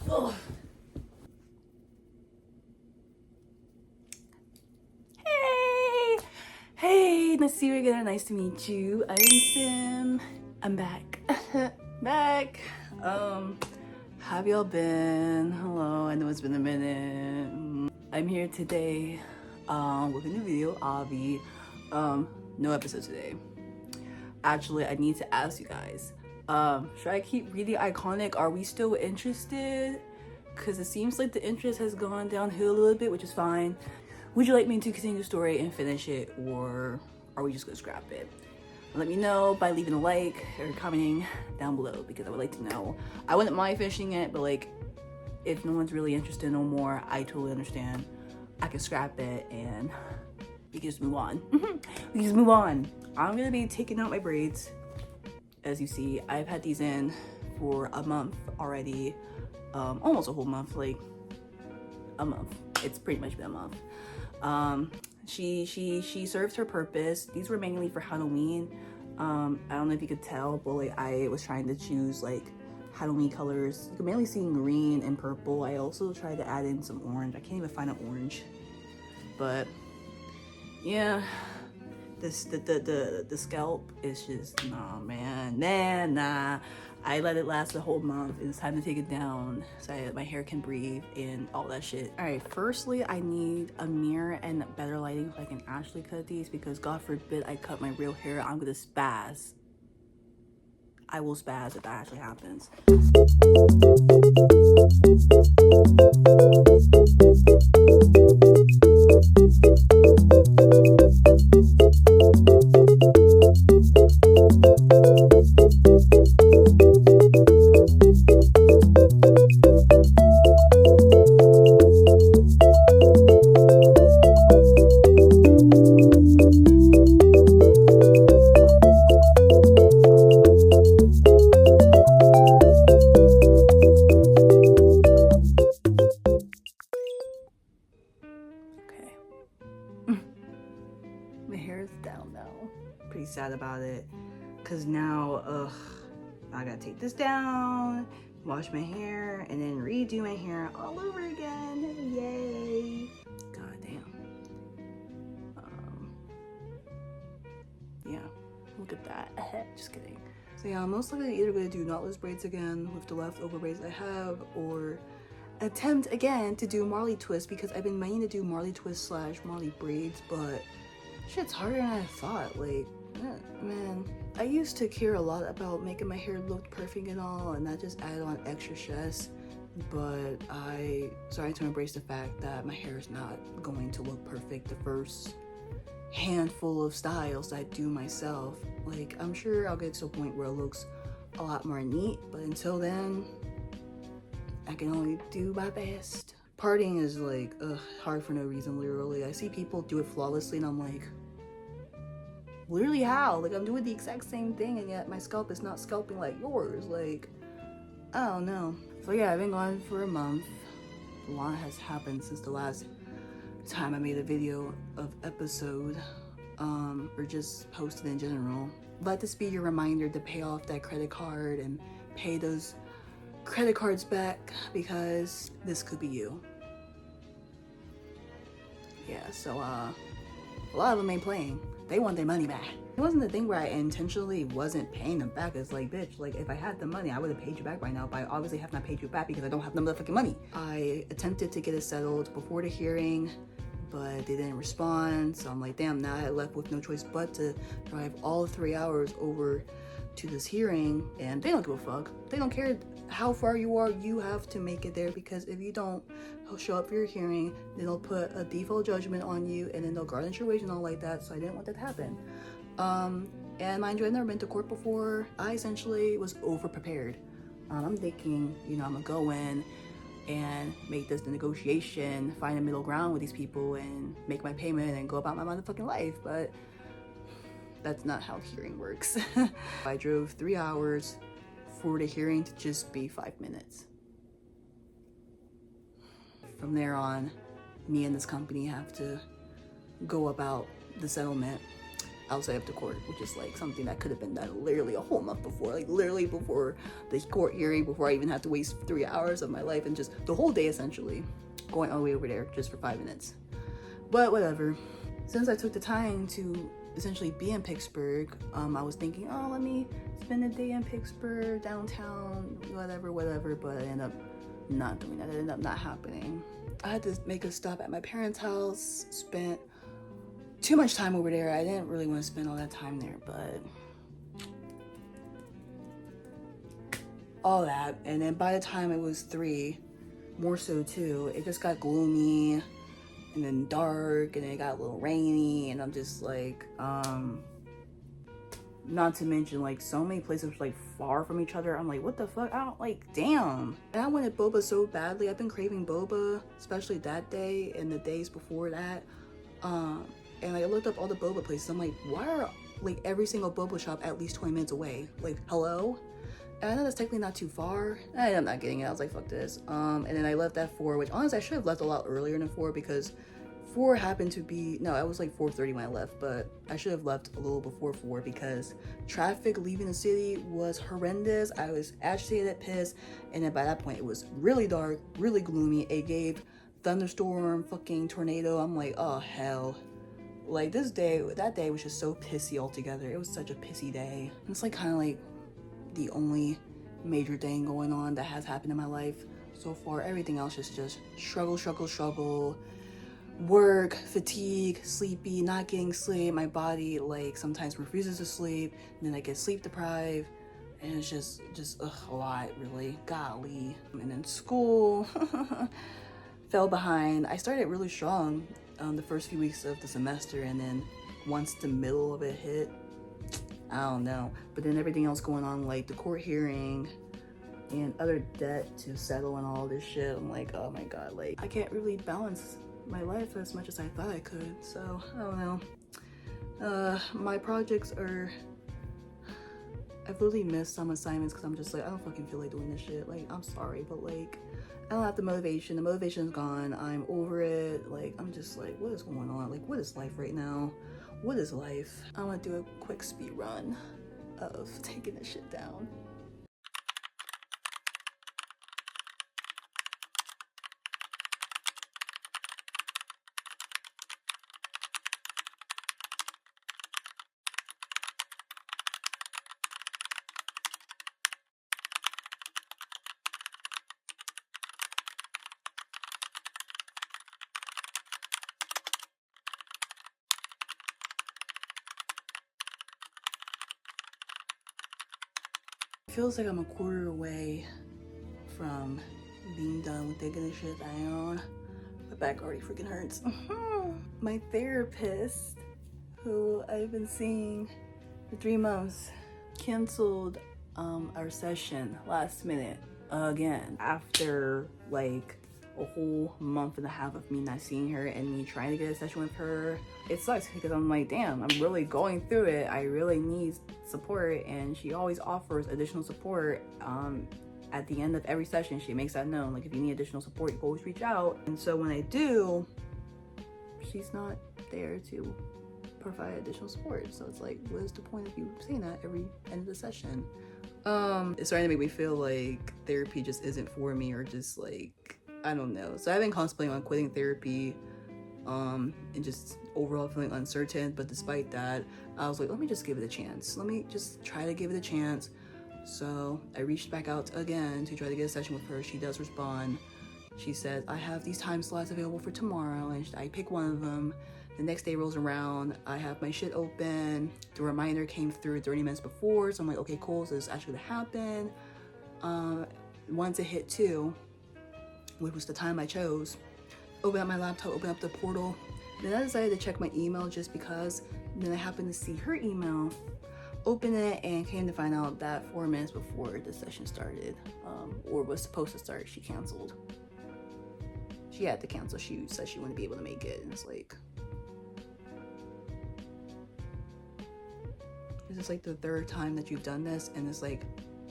Oh. Hey! Hey, nice to see you again. Nice to meet you. I am Sim. I'm back. Back. Have y'all been? Hello, I know it's been a minute. I'm here today with a new video, Avi. No episode today. Actually, I need to ask you guys, should I keep reading Iconic? Are we still interested? Because it seems like the interest has gone downhill a little bit, which is fine. Would you like me to continue the story and finish it, or are we just gonna scrap it? Let me know by leaving a like or commenting down below, because I would like to know. I wouldn't mind finishing it, but like, if no one's really interested no more, I totally understand. I can scrap it and we can just move on. We can just move on. I'm gonna be taking out my braids. As you see, I've had these in for a month already. Almost a whole month, like a month. It's pretty much been a month. She served her purpose. These were mainly for Halloween. I don't know if you could tell, but like I was trying to choose like Halloween colors. You can mainly see green and purple. I also tried to add in some orange. I can't even find an orange, but yeah, the scalp is just nah, man, nah. I let it last a whole month and it's time to take it down so my hair can breathe and all that shit. All right, firstly, I need a mirror and better lighting so I can actually cut these, because God forbid I cut my real hair, I'm gonna spaz. I will spaz if that actually happens. My hair is down now. Pretty sad about it, because now I gotta take this down, wash my hair, and then redo my hair all over again. Yay! God damn. Yeah, look at that. Just kidding. So yeah, I'm most likely either gonna do knotless braids again with the leftover braids I have, or attempt again to do Marley twist, because I've been meaning to do Marley twist / Marley braids, but shit's harder than I thought. Like, man, I used to care a lot about making my hair look perfect and all, and that just added on extra stress. But I started to embrace the fact that my hair is not going to look perfect the first handful of styles I do myself. Like, I'm sure I'll get to a point where it looks a lot more neat, but until then, I can only do my best. Parting is like hard for no reason, literally. I see people do it flawlessly and I'm like, literally how? Like, I'm doing the exact same thing and yet my scalp is not scalping like yours. Like, I don't know. So yeah, I've been gone for a month. A lot has happened since the last time I made a video of episode, or just posted in general. Let this be your reminder to pay off that credit card and pay those credit cards back, because this could be you. Yeah, so a lot of them ain't playing. They want their money back. It wasn't the thing where I intentionally wasn't paying them back. It's like, bitch, like if I had the money, I would have paid you back by now, but I obviously have not paid you back because I don't have the motherfucking money. I attempted to get it settled before the hearing, but they didn't respond. So I'm like, damn, now I left with no choice but to drive all 3 hours over to this hearing, and they don't give a fuck. They don't care how far you are, you have to make it there, because if you don't, he'll show up for your hearing, then they'll put a default judgment on you, and then they'll garnish your wages and all like that. So I didn't want that to happen. And mind you, I've never been to court before. I essentially was over prepared. I'm thinking, you know, I'm gonna go in and make this the negotiation, find a middle ground with these people and make my payment and go about my motherfucking life, but that's not how hearing works. I drove 3 hours for the hearing to just be 5 minutes. From there on, me and this company have to go about the settlement. outside of the court, which is like something that could have been done literally a whole month before, like literally before the court hearing, before I even had to waste 3 hours of my life and just the whole day essentially going all the way over there just for 5 minutes. But whatever. Since I took the time to essentially be in Pittsburgh, I was thinking, oh, let me spend a day in Pittsburgh, downtown, whatever, but I ended up not doing that. It ended up not happening. I had to make a stop at my parents' house, spent too much time over there. I didn't really want to spend all that time there, but all that. And then by the time it was 3, more so too, it just got gloomy and then dark, and then it got a little rainy, and I'm just like, not to mention like so many places like far from each other. I'm like, what the fuck? I don't like, damn. And I wanted boba so badly. I've been craving boba, especially that day and the days before that. And I looked up all the boba places. I'm like, why are like every single boba shop at least 20 minutes away? Like, hello? And I know that's technically not too far. I'm not getting it. I was like, fuck this. And then I left at 4, which honestly I should have left a lot earlier than 4, because 4 happened to be, no, it was like 4:30 when I left, but I should have left a little before 4 because traffic leaving the city was horrendous. I was agitated, pissed, and then by that point it was really dark, really gloomy. It gave thunderstorm, fucking tornado. I'm like, oh hell. Like that day was just so pissy altogether. It was such a pissy day. It's like kind of like the only major thing going on that has happened in my life so far. Everything else is just struggle, work, fatigue, sleepy, not getting sleep. My body like sometimes refuses to sleep, and then I get sleep deprived, and it's just a lot, really. Golly. And then school fell behind. I started really strong the first few weeks of the semester, and then once the middle of it hit, I don't know. But then everything else going on, like the court hearing and other debt to settle and all this shit, I'm like, oh my god, like I can't really balance my life as much as I thought I could. So I don't know. My projects are, I've really missed some assignments because I'm just like, I don't fucking feel like doing this shit. Like, I'm sorry, but like I don't have the motivation is gone. I'm over it. Like, I'm just like, what is going on? Like, what is life right now? What is life? I want to do a quick speed run of taking this shit down. Feels like I'm a quarter away from being done with taking this shit down. My back already freaking hurts. My therapist, who I've been seeing for 3 months, canceled our session last minute again after like a whole month and a half of me not seeing her and me trying to get a session with her. It sucks because I'm like, damn, I'm really going through it. I really need support, and she always offers additional support. At the end of every session, she makes that known. Like, if you need additional support, you can always reach out. And so when I do, she's not there to provide additional support. So it's like, what is the point of you saying that every end of the session? It's starting to make me feel like therapy just isn't for me, or just like, I don't know. So I've been contemplating on quitting therapy, and just overall feeling uncertain. But despite that, I was like, let me just give it a chance. Let me just try to give it a chance. So I reached back out again to try to get a session with her. She does respond. She says, I have these time slots available for tomorrow, and I pick one of them. The next day rolls around, I have my shit open. The reminder came through 30 minutes before, so I'm like, okay, cool, so this is actually gonna happen. Once it hit 2, which was the time I chose, open up my laptop, open up the portal. Then I decided to check my email just because. Then I happened to see her email, open it, and came to find out that 4 minutes before the session started, or was supposed to start, she canceled. She had to cancel. She said she wouldn't be able to make it, and it's like, this is like the 3rd time that you've done this, and it's like,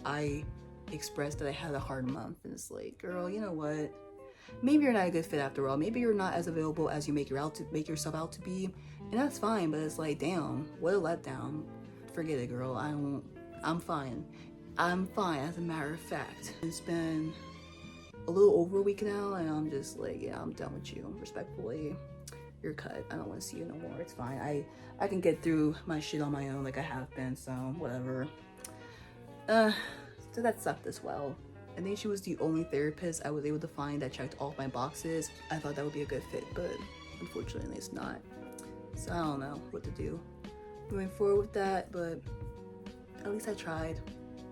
I expressed that I had a hard month, and it's like, girl, you know what? maybe you're not a good fit after all. Maybe you're not as available as you make yourself out to be, and that's fine. But it's like, damn, what a letdown. Forget it, girl. I'm fine. I'm fine, as a matter of fact. It's been a little over a week now, and I'm just like, yeah, I'm done with you. Respectfully, you're cut. I don't want to see you no more. It's fine. I can get through my shit on my own, like I have been. So whatever. So that sucked as well. I think she was the only therapist I was able to find that checked all my boxes. I thought that would be a good fit, but unfortunately it's not. So I don't know what to do moving forward with that, but at least I tried.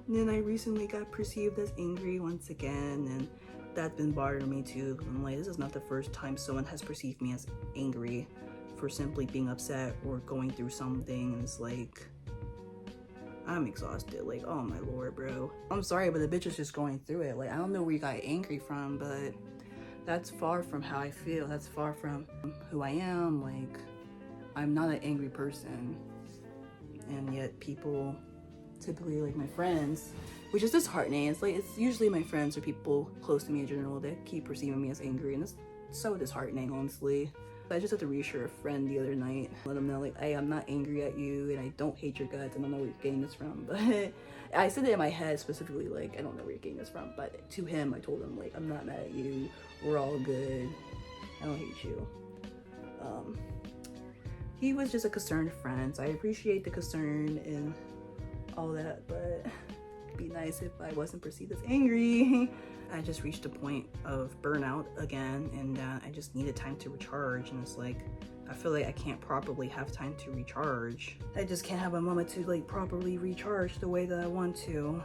And then I recently got perceived as angry once again, and that's been bothering me too. I'm like, this is not the first time someone has perceived me as angry for simply being upset or going through something. And it's like, I'm exhausted. Like, oh my lord, bro. I'm sorry, but the bitch is just going through it. Like, I don't know where you got angry from, but that's far from how I feel. That's far from who I am. Like, I'm not an angry person. And yet people, typically like my friends, which is disheartening. It's like, it's usually my friends or people close to me in general that keep perceiving me as angry, and it's so disheartening, honestly. I just had to reassure a friend the other night, let him know, like, hey, I'm not angry at you and I don't hate your guts. I don't know where you're getting this from, but I said it in my head specifically, like, I don't know where you're getting this from, but to him I told him, like, I'm not mad at you, we're all good, I don't hate you. He was just a concerned friend, so I appreciate the concern and all that, but it'd be nice if I wasn't perceived as angry. I just reached a point of burnout again, and I just needed time to recharge, and it's like, I feel like I can't properly have time to recharge. I just can't have a moment to like properly recharge the way that I want to,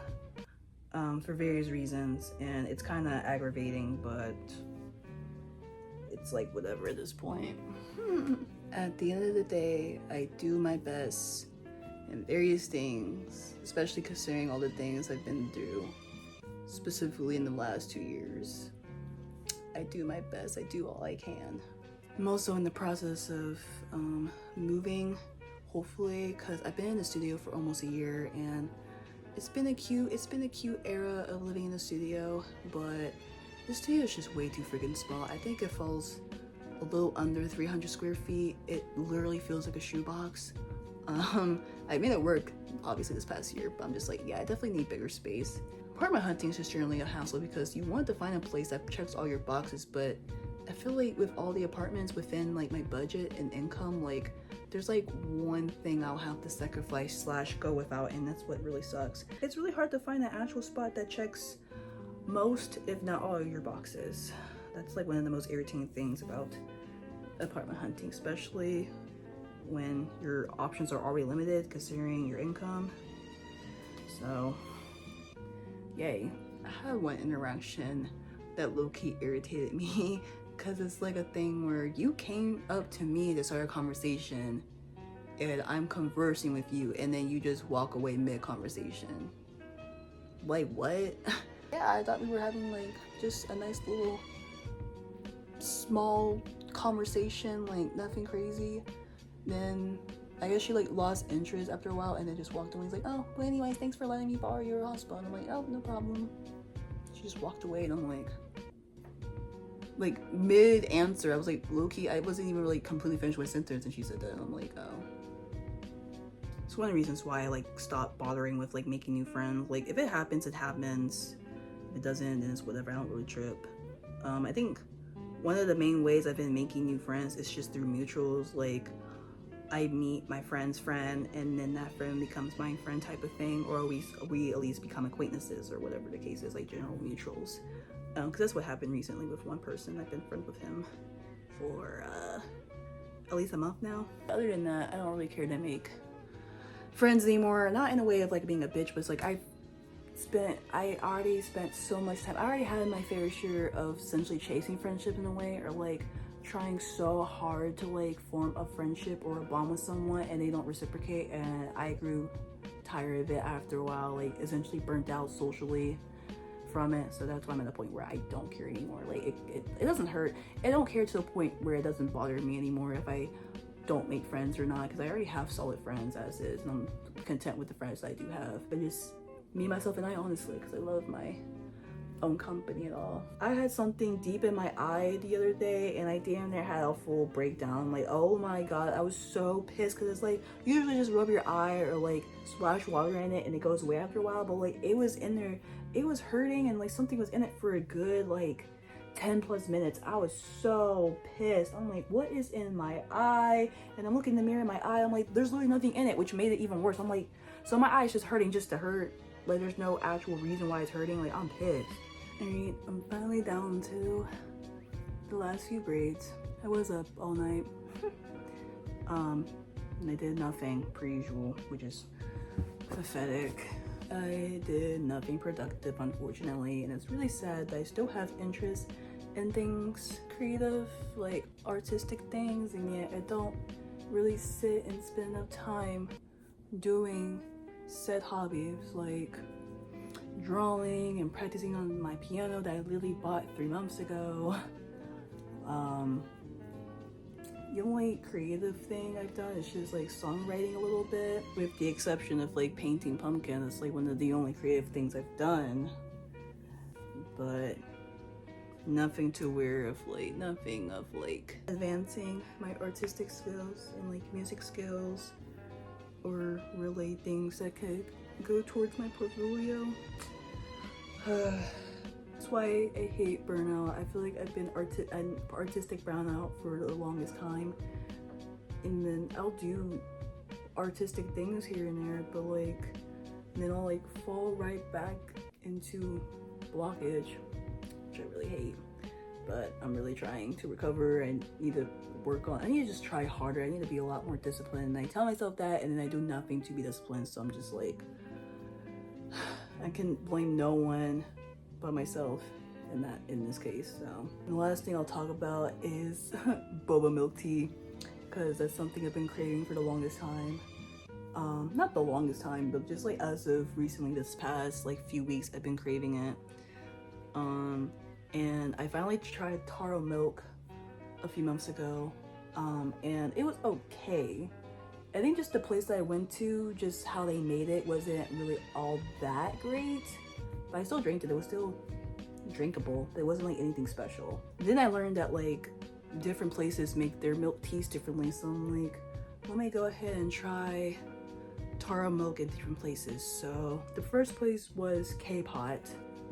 for various reasons, and it's kind of aggravating, but it's like whatever at this point. At the end of the day, I do my best in various things, especially considering all the things I've been through, specifically in the last 2 years. I do my best, I do all I can. I'm also in the process of moving, hopefully, because I've been in the studio for almost a year, and it's been a cute era of living in the studio, but the studio is just way too freaking small. I think it falls a little under 300 square feet. It literally feels like a shoebox. I made it work obviously this past year, but I'm just like, yeah, I definitely need bigger space. Apartment hunting is just generally a hassle because you want to find a place that checks all your boxes, but I feel like with all the apartments within like my budget and income, like there's like one thing I'll have to sacrifice / go without, and that's what really sucks. It's really hard to find an actual spot that checks most, if not all, of your boxes. That's like one of the most irritating things about apartment hunting, especially when your options are already limited considering your income. So yay. I had one interaction that low-key irritated me because it's like a thing where you came up to me to start a conversation and I'm conversing with you and then you just walk away mid-conversation. Like, what? Yeah, I thought we were having like just a nice little small conversation, like nothing crazy. Then I guess she like lost interest after a while and then just walked away. He's like, oh, well anyways, thanks for letting me borrow your hotspot. And I'm like, oh, no problem. She just walked away, and I'm like mid-answer, I was like, low-key, I wasn't even really completely finished my sentence and she said that, and I'm like, oh. It's one of the reasons why I like stopped bothering with like making new friends. Like if it happens, it happens. If it doesn't, then it's whatever, I don't really trip. I think one of the main ways I've been making new friends is just through mutuals. Like I meet my friend's friend and then that friend becomes my friend type of thing, or we at least become acquaintances or whatever the case is, like general mutuals. Because that's what happened recently with one person. I've been friends with him for at least a month now. Other than that, I don't really care to make friends anymore. Not in a way of like being a bitch, but it's like I already spent so much time. I already had my fair share of essentially chasing friendship in a way, or like trying so hard to like form a friendship or a bond with someone and they don't reciprocate, and I grew tired of it after a while, like essentially burnt out socially from it. So that's why I'm at a point where I don't care anymore. Like it doesn't hurt. I don't care to the point where it doesn't bother me anymore if I don't make friends or not, because I already have solid friends as is, and I'm content with the friends I do have. But just me, myself, and I, honestly, because I love my own company at all. I had something deep in my eye the other day and I damn near had a full breakdown. Like, oh my god, I was so pissed because it's like, you usually just rub your eye or like splash water in it and it goes away after a while, but like it was in there, it was hurting and like something was in it for a good like 10 plus minutes. I was so pissed. I'm like, what is in my eye? And I'm looking in the mirror in my eye, I'm like, there's literally nothing in it, which made it even worse. I'm like, so my eye is just hurting just to hurt. Like there's no actual reason why it's hurting. Like I'm pissed. Alright, I'm finally down to the last few braids. I was up all night. And I did nothing per usual, which is pathetic. I did nothing productive, unfortunately, and it's really sad that I still have interest in things creative, like artistic things, and yet I don't really sit and spend enough time doing said hobbies like drawing and practicing on my piano that I literally bought 3 months ago. The only creative thing I've done is just like songwriting a little bit, with the exception of like painting pumpkins. It's like one of the only creative things I've done, but nothing to wear of like, nothing of like advancing my artistic skills and like music skills or really things that could go towards my portfolio. That's why I hate burnout. I feel like I've been an artistic brownout for the longest time, and then I'll do artistic things here and there, but like then I'll like fall right back into blockage, which I really hate. But I'm really trying to recover. I need to I need to just try harder. I need to be a lot more disciplined. And I tell myself that, and then I do nothing to be disciplined. So I'm just like, I can blame no one but myself in this case. So and the last thing I'll talk about is boba milk tea, because that's something I've been craving for the longest time. Not the longest time, but just like as of recently, this past like few weeks, I've been craving it. And I finally tried taro milk a few months ago, and it was okay. I think just the place that I went to, just how they made it wasn't really all that great, but I still drank it. It was still drinkable. It wasn't like anything special. Then I learned that like different places make their milk teas differently, so I'm like, let me go ahead and try taro milk in different places. So the first place was K-Pot.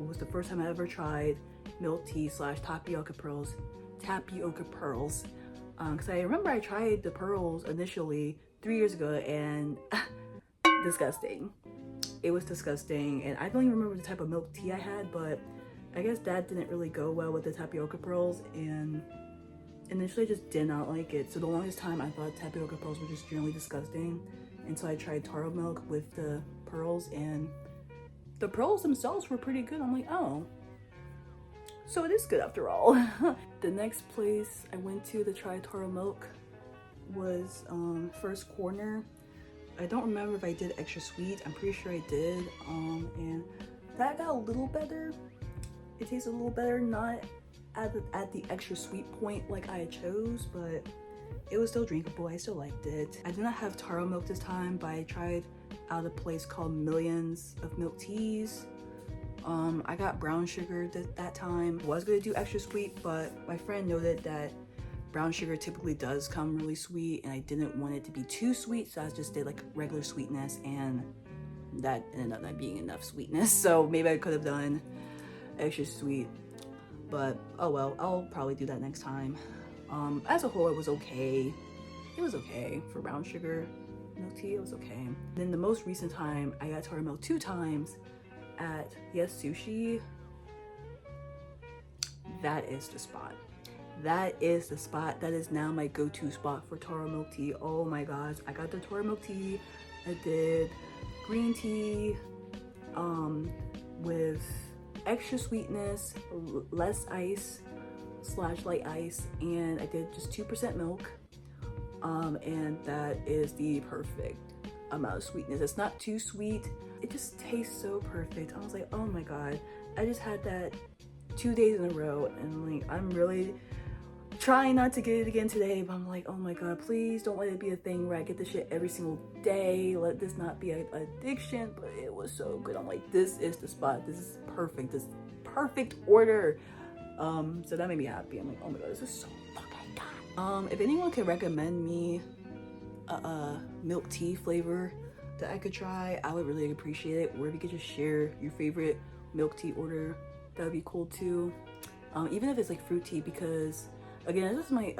It was the first time I ever tried milk tea / tapioca pearls, because I remember I tried the pearls initially 3 years ago, and disgusting. It was disgusting, and I don't even remember the type of milk tea I had, but I guess that didn't really go well with the tapioca pearls, and initially I just did not like it. So the longest time I thought tapioca pearls were just generally disgusting, and so I tried taro milk with the pearls, and the pearls themselves were pretty good. I'm like, oh, so it is good after all. The next place I went to try taro milk was First Corner. I don't remember if I did extra sweet. I'm pretty sure I did. And that got a little better. It tasted a little better, not at the extra sweet point like I chose, but it was still drinkable. I still liked it. I did not have taro milk this time, but I tried out a place called Millions of Milk Teas. I got brown sugar that time. I was gonna do extra sweet, but my friend noted that brown sugar typically does come really sweet, and I didn't want it to be too sweet, so I just did like regular sweetness, and that ended up not being enough sweetness. So maybe I could have done extra sweet, but oh well, I'll probably do that next time. As a whole, it was okay. It was okay for brown sugar milk tea. It was okay. Then the most recent time, I got taro milk 2 times at Yes Sushi. That is the spot. That is the spot. That is now my go-to spot for taro milk tea. Oh my gosh, I got the taro milk tea. I did green tea with extra sweetness, less ice / light ice, and I did just 2% milk, and that is the perfect amount of sweetness. It's not too sweet. It just tastes so perfect. I was like, oh my god, I just had that 2 days in a row, and like I'm really trying not to get it again today, but I'm like, oh my god, please don't let it be a thing where I get this shit every single day. Let this not be an addiction. But it was so good. I'm like, this is the spot. This is perfect. This perfect order. So that made me happy. I'm like, oh my god, this is so fucking good. If anyone could recommend me a milk tea flavor that I could try, I would really appreciate it. Or if you could just share your favorite milk tea order, that would be cool too. Even if it's like fruit tea, because again, this is my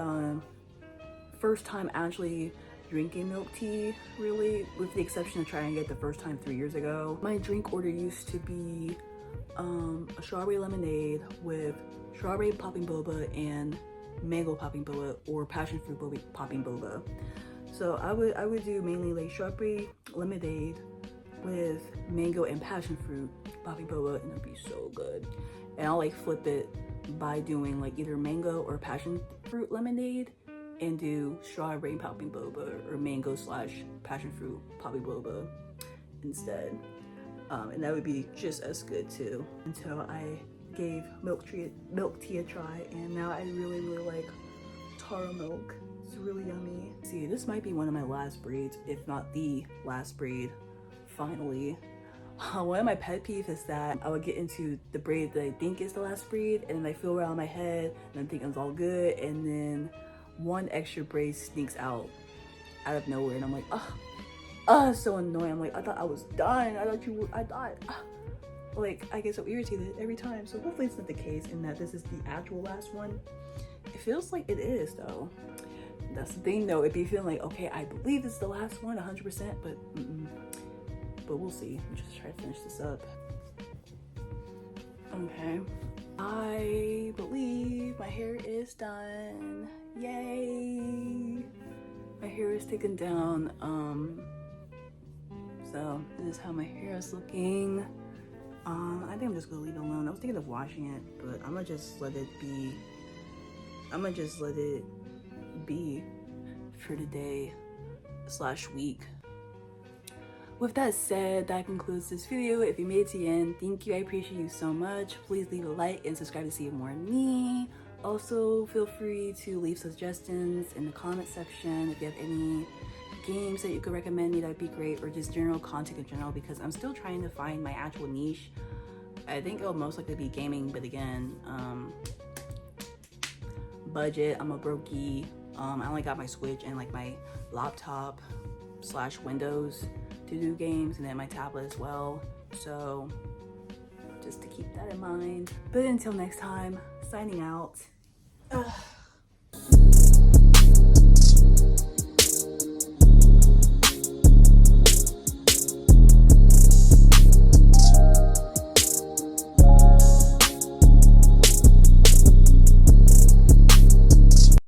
first time actually drinking milk tea, really, with the exception of trying it the first time 3 years ago. My drink order used to be a strawberry lemonade with strawberry popping boba and mango popping boba, or passion fruit popping boba. So I would do mainly like strawberry lemonade with mango and passion fruit popping boba, and it'd be so good. And I'll like flip it by doing like either mango or passion fruit lemonade and do strawberry popping boba or mango / passion fruit popping boba instead. And that would be just as good too, until I gave milk tea a try, and now I really like taro milk. It's really yummy. See, this might be one of my last braids, if not the last braid, finally. One of my pet peeves is that I would get into the braid that I think is the last braid, and then I feel around my head and I think it's all good, and then one extra braid sneaks out of nowhere, and I'm like, it's so annoying. I'm like, I thought I was done. Like, I get so irritated every time. So hopefully it's not the case, and that this is the actual last one. It feels like it is though. That's the thing though, it'd be feeling like, okay, I believe this is the last one 100%, but we'll see. I'll just try to finish this up. Okay, I believe my hair is done. Yay! My hair is taken down. So this is how my hair is looking. I think I'm just gonna leave it alone. I was thinking of washing it, but I'm gonna just let it be. For the day / week. With that said, that concludes this video. If you made it to the end, thank you. I appreciate you so much. Please leave a like and subscribe to see more of me. Also, feel free to leave suggestions in the comment section. If you have any games that you could recommend me, that would be great, or just general content in general, because I'm still trying to find my actual niche. I think it'll most likely be gaming, but again, budget, I'm a brokey. I only got my Switch and like my laptop / Windows to do games, and then my tablet as well. So just to keep that in mind. But until next time, signing out.